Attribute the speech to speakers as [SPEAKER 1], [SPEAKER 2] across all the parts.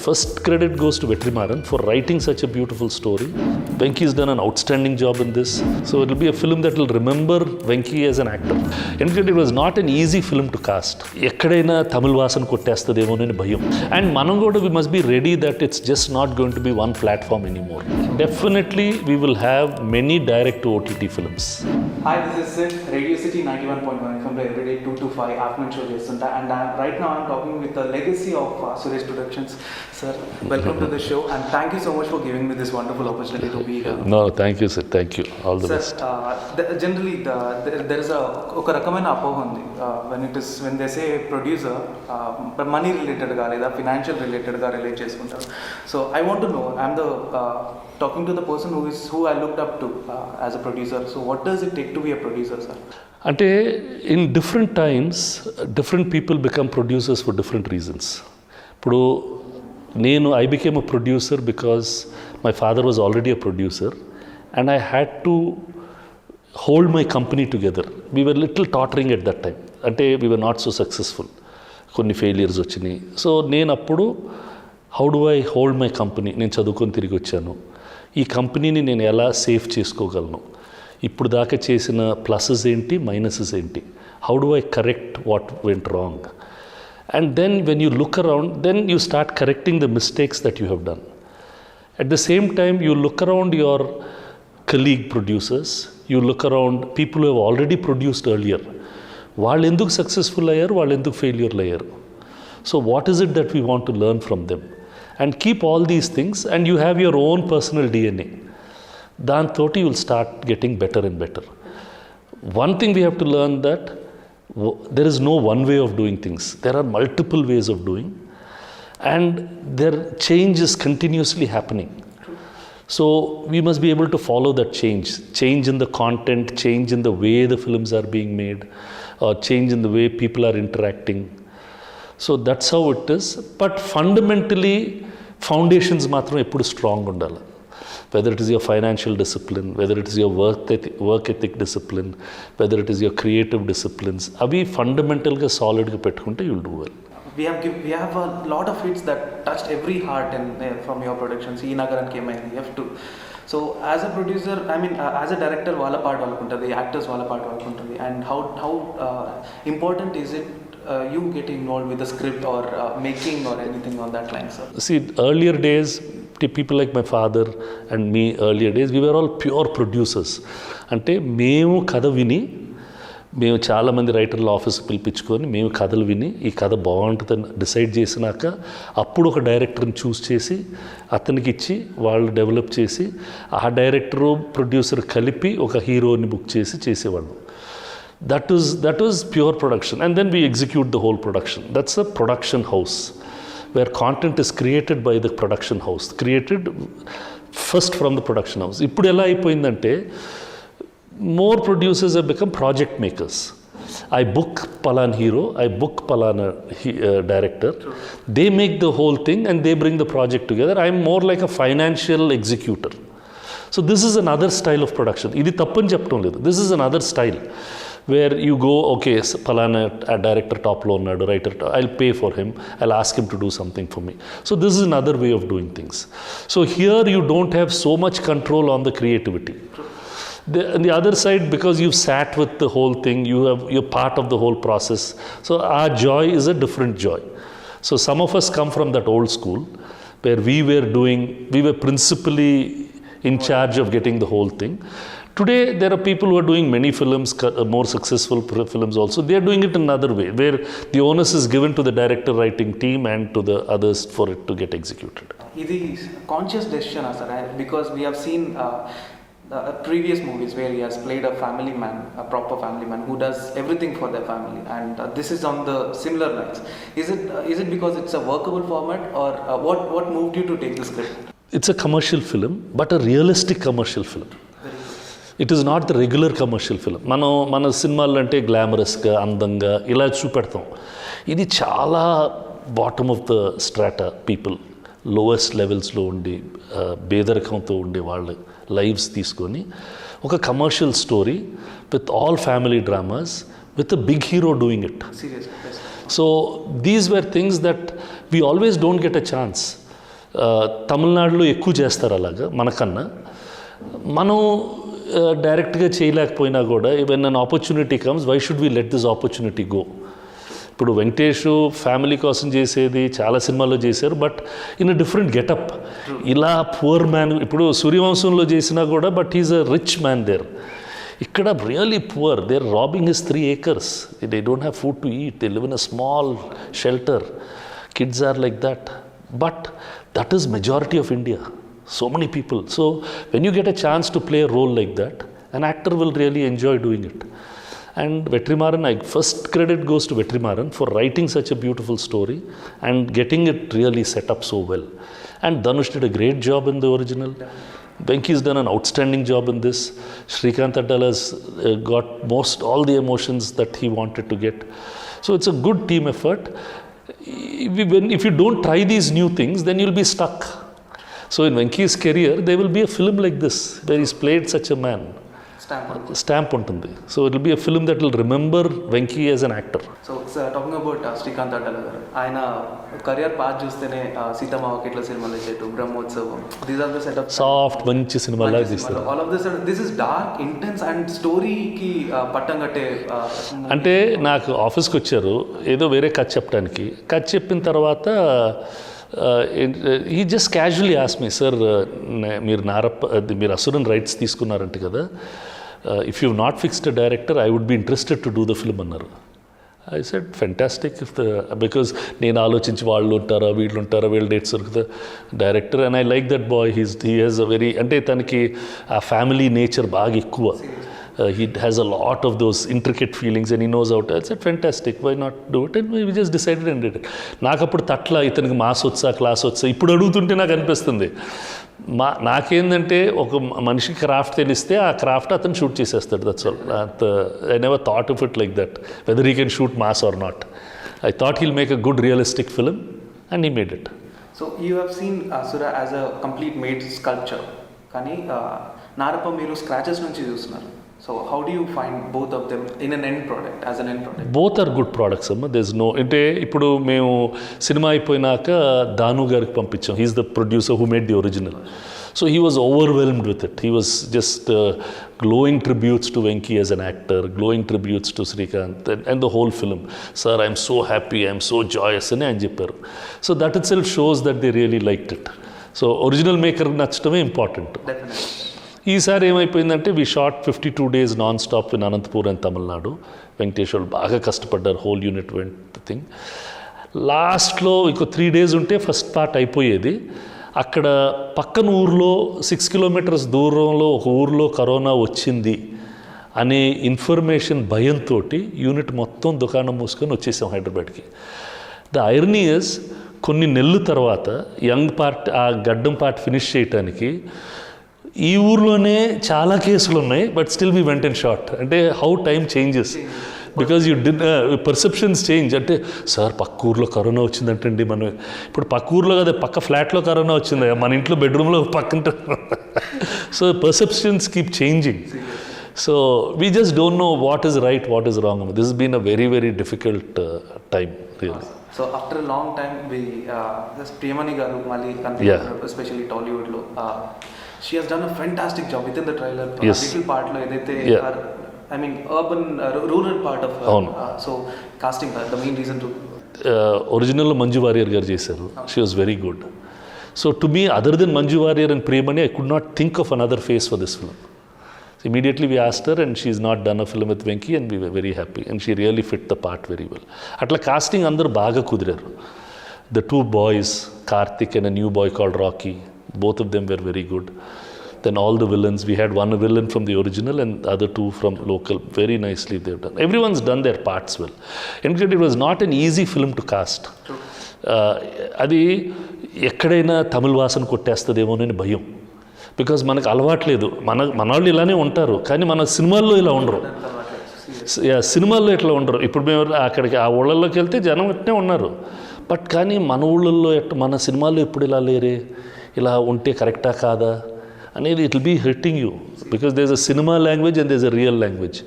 [SPEAKER 1] first credit goes to Vetrimaran for writing such a beautiful story. Venki's done an outstanding job in this. So it will be a film that will remember Venki as an actor. And it was not an easy film to cast. ఎక్కడైనా తమిళ వాసన కొట్టేస్తుందేమోనని భయం. And మనం కూడా we must be ready that it's just not going to be one platform anymore. Definitely we will have many direct to OTT films.
[SPEAKER 2] Hi, this is Sid, Radio City 91.1 from the Everyday 2 to 5 afternoon show చేస్తుంటా. And right now I'm talking with the legacy of Suresh Productions. Sir, welcome to the show and thank you so much for giving me this wonderful opportunity to be here.
[SPEAKER 1] No, thank you, Sid. Thank you. All the best.
[SPEAKER 2] Generally, there is ఒక రకమైన అపోహ ఉంది. When they say producer, money related గా లేదా financial related గా relate చేసుకుంటారు. So I want to know, I'm the talking to the person who I looked up to as a producer. So what does it take to be a producer, sir?
[SPEAKER 1] అంటే in different times, different people become producers for different reasons. ఇప్పుడు I became a producer because my father was already a producer and I had to hold my company together. We were little tottering at that time. అంటే we were not so successful. కొన్ని failures వచ్చినాయి. So నేను అప్పుడు how do I hold my company, నేను చదువుకొని తిరిగి వచ్చాను, ఈ కంపెనీని నేను ఎలా సేఫ్ చేసుకోగలను, ఇప్పుడు దాకా చేసిన ప్లసెస్ ఏంటి, మైనసెస్ ఏంటి, how do I correct what went wrong. And then when you look around, then you start correcting the mistakes that you have done. At the same time, you look around your colleague producers, you look around people who have already produced earlier. వాళ్ళు ఎందుకు successful అయ్యారు, వాళ్ళు ఎందుకు ఫెయిల్యూర్లు అయ్యారు. So what is it that we want to learn from them and keep all these things and you have your own personal DNA. దాంతో you will start getting better and better. One thing we have to learn that there is no one way of doing things. There are multiple ways of doing and their change is continuously happening. So we must be able to follow that change in the content, change in the way the films are being made, or change in the way people are interacting. So that's how it is. But fundamentally foundations matram eppudu strong undala. Whether it is your financial discipline, whether it is your work ethic discipline, whether it is your creative disciplines, avi fundamental ga solid ga pettukunte you'll do well.
[SPEAKER 2] We have a lot of hits that touched every heart from your productions. E Nagaran came in F2. So as a producer, as a director, wala part valkuntadi, actors wala part valkuntadi, and how important is it you get involved with the script or making or anything on that line, sir?
[SPEAKER 1] See, earlier days, people like my father and me, earlier days, we were all pure producers. అంటే మేము కథ విని, మేము చాలామంది రైటర్ల ఆఫీస్కి పిలిపించుకొని మేము కథలు విని ఈ కథ బాగుంటుందని డిసైడ్ చేసినాక అప్పుడు ఒక డైరెక్టర్ని చూస్ చేసి అతనికి ఇచ్చి వాళ్ళు డెవలప్ చేసి ఆ డైరెక్టరు ప్రొడ్యూసర్ కలిపి ఒక హీరోని బుక్ చేసి చేసేవాళ్ళు. That was pure production and then we execute the whole production. That's a production house where content is created by the production house, created first from the production house. Ippudu ela ayipoyindante more producers have become project makers. I book palan hero, I book palana director. They make the whole thing and they bring the project together. I am more like a financial executor. So this is another style of production. Idi tappani cheptam ledu. This is another style where you go, okay, palana director top lo unnadu, writer, I'll pay for him, I'll ask him to do something for me. So this is another way of doing things. So here you don't have so much control on the creativity. On the other side, because you've sat with the whole thing, you're part of the whole process. So our joy is a different joy. So some of us come from that old school where we were principally in charge of getting the whole thing. Today, there are people who are doing many films, more successful films also. They are doing it another way, where the onus is given to the director writing team and to the others for it to get executed.
[SPEAKER 2] It is conscious decision, sir, because we have seen previous movies where he has played a family man, a proper family man who does everything for their family, and this is on the similar lines. Is it because it's a workable format, or what moved you to take this script?
[SPEAKER 1] It's a commercial film, but a realistic commercial film. It is not the regular commercial film. మన సినిమాలు అంటే గ్లామరస్గా అందంగా ఇలా చూపెడతాం. ఇది చాలా bottom of the strata people, lowest లెవెల్స్లో ఉండి పేదరికంతో ఉండే వాళ్ళ లైవ్స్ తీసుకొని ఒక commercial story with all family dramas with a big hero doing it. So these were things that we always don't get a chance. తమిళనాడులో ఎక్కువ చేస్తారు అలాగా మనకన్నా. మనం డైరెక్ట్గా చేయలేకపోయినా కూడా when an opportunity comes, why should we let this opportunity go. ఇప్పుడు వెంకటేష్ ఫ్యామిలీ కోసం చేసేది చాలా సినిమాల్లో చేశారు, but in a different getup. ఇలా పూర్ మ్యాన్, ఇప్పుడు సూర్యవంశంలో చేసినా కూడా, but he's a rich man there. ఇక్కడ really poor, they are robbing his 3 acres. They don't have food to eat, they live in a small shelter. Kids are like that. But that is majority of India. So many people. So when you get a chance to play a role like that, an actor will really enjoy doing it. And Vetrimaran, first credit goes to Vetrimaran for writing such a beautiful story and getting it really set up so well. And Dhanush did a great job in the original. Venki's done an outstanding job in this. Srikanth Addal has got all the emotions that he wanted to get. So it's a good team effort. If you don't try these new things, then you'll be stuck. So in Venki's career, there will be a film like this, where he's played such a man. Stamp ఉంటుంది. So it will be a film that will remember Venki as an actor.
[SPEAKER 2] So talking about Srikanth Addal garu, ఆయన career path చూస్తేనే సీతమ్మకి ఇట్లా సినిమాలు చేయటం, Brahmotsavam, these are the setup.
[SPEAKER 1] Soft మంచి సినిమాలా తీస్తారు.
[SPEAKER 2] All of this is dark, intense and storyకి పట్టం కట్టే.
[SPEAKER 1] అంటే నాకు ఆఫీస్కి వచ్చారు ఏదో వేరే కథ చెప్పడానికి. కథ చెప్పిన తర్వాత he just casually asked me, sir, మీరు మీరు అసురన్ రైట్స్ తీసుకున్నారంట కదా, if you've not fixed a director, I would be interested to do the film అన్నారు. I said, fantastic, because నేను ఆలోచించి వాళ్ళు ఉంటారా వీళ్ళు డేట్స్ దొరుకుతా director. And I like that boy, he has a very, అంటే తనకి ఆ ఫ్యామిలీ నేచర్ బాగా ఎక్కువ. He has a lot of those intricate feelings and he knows how to. I said, fantastic, why not do it? And we just decided and did it. నాకు అప్పుడు తట్ల ఇతనికి mass వచ్చా class వచ్చా ఇప్పుడు అడుగుతుంటే నాకు అనిపిస్తుంది. నాకేందంటే ఒక మనిషి క్రాఫ్ట్ తెలిస్తే ఆ క్రాఫ్ట్ అతను షూట్ చేసేస్తాడు. That's all. I never thought of it like that, whether he can shoot mass or not. I thought heal make a good realistic film and he made it.
[SPEAKER 2] So you have seen Asura as a complete made sculpture, కానీ నారప్ప మీరు scratches నుంచి చూస్తున్నారు. So how do you find both of them in an end product, as an end product?
[SPEAKER 1] Both are good products అమ్మ. there's no, అంటే ఇప్పుడు మేము cinema అయిపోయినాక దాను గారికి పంపించాం. he's the producer who made the original. So he was overwhelmed with it. He was just glowing tributes to Venki as an actor, glowing tributes to Srikanth and the whole film. Sir, I'm so happy, I'm so joyous అని ఆయన చెప్పారు. So that itself shows that they really liked it. So original maker నచ్చటమే important.
[SPEAKER 2] Definitely.
[SPEAKER 1] ఈసారి ఏమైపోయిందంటే we shot 52 days non stop in Anantapur and Tamil Nadu. Venkatesh వాళ్ళు బాగా కష్టపడ్డారు, whole unit vent thing. లాస్ట్లో ఇంకో 3 days ఉంటే ఫస్ట్ పార్ట్ అయిపోయేది. అక్కడ పక్కన ఊర్లో 6 kilometers దూరంలో ఒక ఊర్లో కరోనా వచ్చింది అనే ఇన్ఫర్మేషన్ భయంతో యూనిట్ మొత్తం దుకాణం మూసుకొని వచ్చేసాం హైదరాబాద్కి. ద ఐరనీ ఇస్, కొన్ని నెలల తర్వాత యంగ్ పార్ట్ ఆ గడ్డం పార్ట్ ఫినిష్ చేయటానికి ఈ ఊర్లోనే చాలా కేసులు ఉన్నాయి, but still we went and shot. అంటే how time changes, because you the perceptions change. అంటే సార్ పక్క ఊర్లో కరోనా వచ్చిందంటండి, మనం ఇప్పుడు పక్క ఊర్లో కదా పక్క ఫ్లాట్లో కరోనా వచ్చింది, మన ఇంట్లో బెడ్రూమ్లో పక్కన. So perceptions keep changing. So we just don't know what is right, what is wrong. This has been a very very difficult time really.
[SPEAKER 2] So after long time Priyamani garu మళ్ళీ కనిపించారు, ఎస్పెషల్లీ టాలీవుడ్లో. She has done a fantastic job within the trailer.
[SPEAKER 1] Yes.
[SPEAKER 2] Little part lo edaithe, I mean urban rural part of so casting her, the main reason to
[SPEAKER 1] original Manju Warrier garu chesaru. She was very good. So to me, other than Manju Warrier and Priyamani, I could not think of another face for this film. So immediately we asked her and she's not done a film with Venki and we were very happy and she really fit the part very well. Atla casting andaru baga kudiraru. The 2 boys, Karthik and a new boy called Rocky, both of them were very good. Then all the villains, we had one villain from the original and the other 2 from local. Very nicely they've done. Everyone's done their parts well. In fact, it was not an easy film to cast. అది ఎక్కడైనా తమిళ వాసన కొట్టేస్తుందేమోనని భయం. Because మనకు అలవాట్లేదు. మన వాళ్ళు ఇలానే ఉంటారు, కానీ మన సినిమాల్లో ఇలా ఉండరు. సినిమాల్లో ఇట్లా ఉండరు. ఇప్పుడు మేము అక్కడికి ఆ ఊళ్ళల్లోకి వెళ్తే జనం ఇట్నే ఉన్నారు, బట్ కానీ మన ఊళ్ళల్లో మన సినిమాల్లో ఎప్పుడు ఇలా లేరే, ఇలా ఉంటే కరెక్టా కాదా అనేది it will be hitting you, because there is a cinema language and there is a real language.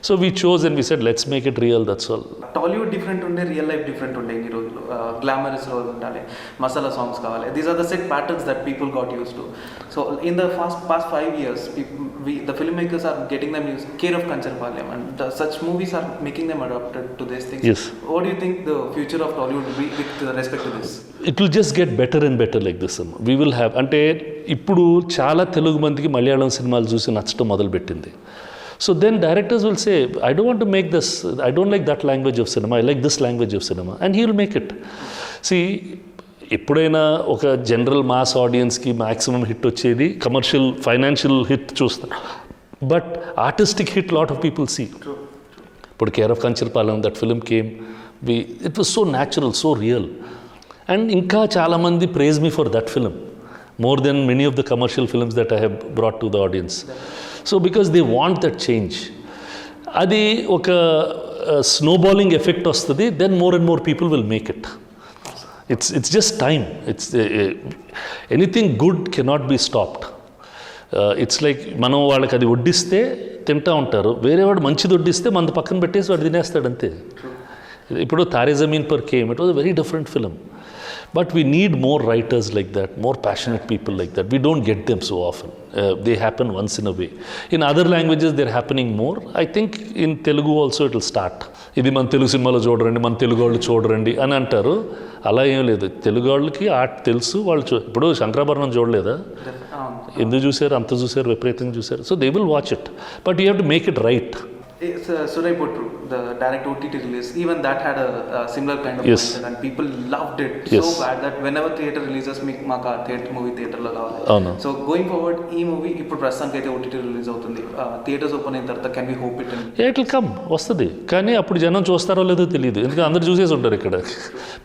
[SPEAKER 1] So we chose and we said let's make it real, that's all.
[SPEAKER 2] Tollywood different ఉండే, real life different ఉండే ఈ రోజుల్లో. Glamorous role ఉండాలి, masala songs కావాలి. These are the set patterns that people got use to. So in the past 5 years, the filmmakers are getting them used care of Kancharpalyam, and such movies are making them adapted to these things.
[SPEAKER 1] Yes.
[SPEAKER 2] What do you think the future of Tollywood will be with respect to this?
[SPEAKER 1] It will just get better and better like this. We will have, అంటే ఇప్పుడు చాలా తెలుగు మందికి మలయాళం సినిమాలు చూసి నచ్చడం మొదలుపెట్టింది. So then directors will say, I don't want to make this, I don't like that language of cinema, I like this language of cinema, and he will make it. See, ఎప్పుడైనా ఒక జనరల్ మాస్ ఆడియన్స్కి maximum hit వచ్చేది commercial financial hit చూస్తారు, but artistic hit lot of people see. ఇప్పుడు care of Kancharapalem, that film came, it was so natural, so real, and ఇంకా చాలామంది praise me for that film more than many of the commercial films that I have brought to the audience. So because they want that change. అది ఒక snowballing effect వస్తుంది, then more and more people will make it. It's just time. It's anything good cannot be stopped. It's like మనం వాళ్ళకి అది వడ్డిస్తే తింటా ఉంటారు, వేరే వాడు మంచిది వడ్డిస్తే మన పక్కన పెట్టేసి వాడు తినేస్తాడు అంతే. ఇప్పుడు Taare Zameen Par came, it was a very different film. But we need more writers like that, more passionate people like that. We don't get them so often. They happen once in a way. In other languages, they're happening more. I think in Telugu also it will start. ఇది మన తెలుగు సినిమాలో చూడరండి, మన తెలుగు వాళ్ళు చూడరండి అని అంటారు. అలా ఏం లేదు, తెలుగు వాళ్ళకి ఆర్ట్ తెలుసు. వాళ్ళు ఇప్పుడు శంకరాభరణం చూడలేదా, ఎందుకు చూశారు, అంత చూశారు, విపరీతంగా చూశారు. So they will watch it, but you have to make it right.
[SPEAKER 2] Suresh Babu, the direct OTT release, even that had a similar kind of content, and people loved it so bad that whenever theatre releases, maka theatre movie theatre lo kavali. So going forward, ee movie ippudu prastaniki aithe OTT release avutundi, theatres open ayin tarvata can we hope it?
[SPEAKER 1] Yeah, it will come, వస్తుంది, కానీ అప్పుడు జనం చూస్తారో లేదో తెలియదు, ఎందుకంటే అందరు చూసేసి ఉంటారు ఇక్కడ.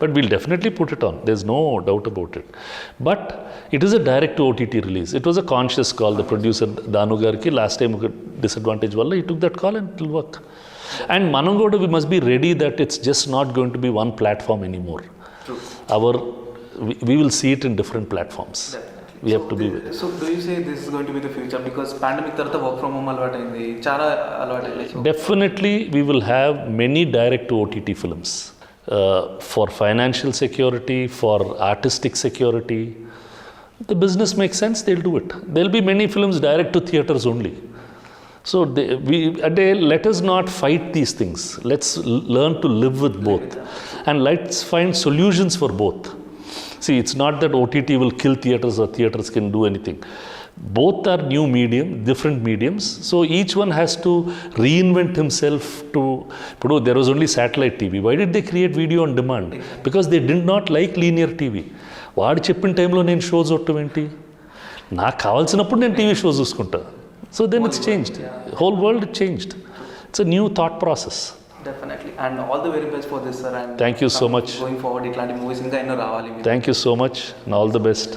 [SPEAKER 1] But will definitely put it on, there is no doubt about it. But it is a direct OTT release. It was a conscious call. The producer Thanu గారికి లాస్ట్ టైం ఒక డిసడ్వాంటేజ్ వల్ల he took that call and it will work. And మనం కూడా we must be ready that it's just not going to be one platform anymore.
[SPEAKER 2] True.
[SPEAKER 1] We will see it in different platforms.
[SPEAKER 2] Definitely.
[SPEAKER 1] We have to be.
[SPEAKER 2] So do you say this is going to be the future, because pandemic tarvata work from home alvatayindi, chaala alvatayindi?
[SPEAKER 1] Definitely we will have many direct to OTT films for financial security, for artistic security. The business makes sense, they'll do it. There'll be many films direct to theaters only. So let us not fight these things. Let's learn to live with both, and let's find solutions for both. See, it's not that OTT will kill theaters or theaters can do anything. Both are new medium, different mediums. So each one has to reinvent himself to. There was only satellite TV. Why did they create video on demand? Because they did not like linear TV. వాడు చెప్పిన టైంలో నేను show చూడటం ఏంటి, నాకు కావాల్సినప్పుడు నేను TV show చూసుకుంటా. So then it's changed. Whole world changed. It's a new thought process.
[SPEAKER 2] Definitely. And all the very best for this, sir. And
[SPEAKER 1] thank you so much.
[SPEAKER 2] Going forward, itlanti movies inga enno ravali.
[SPEAKER 1] Thank you so much and all the best.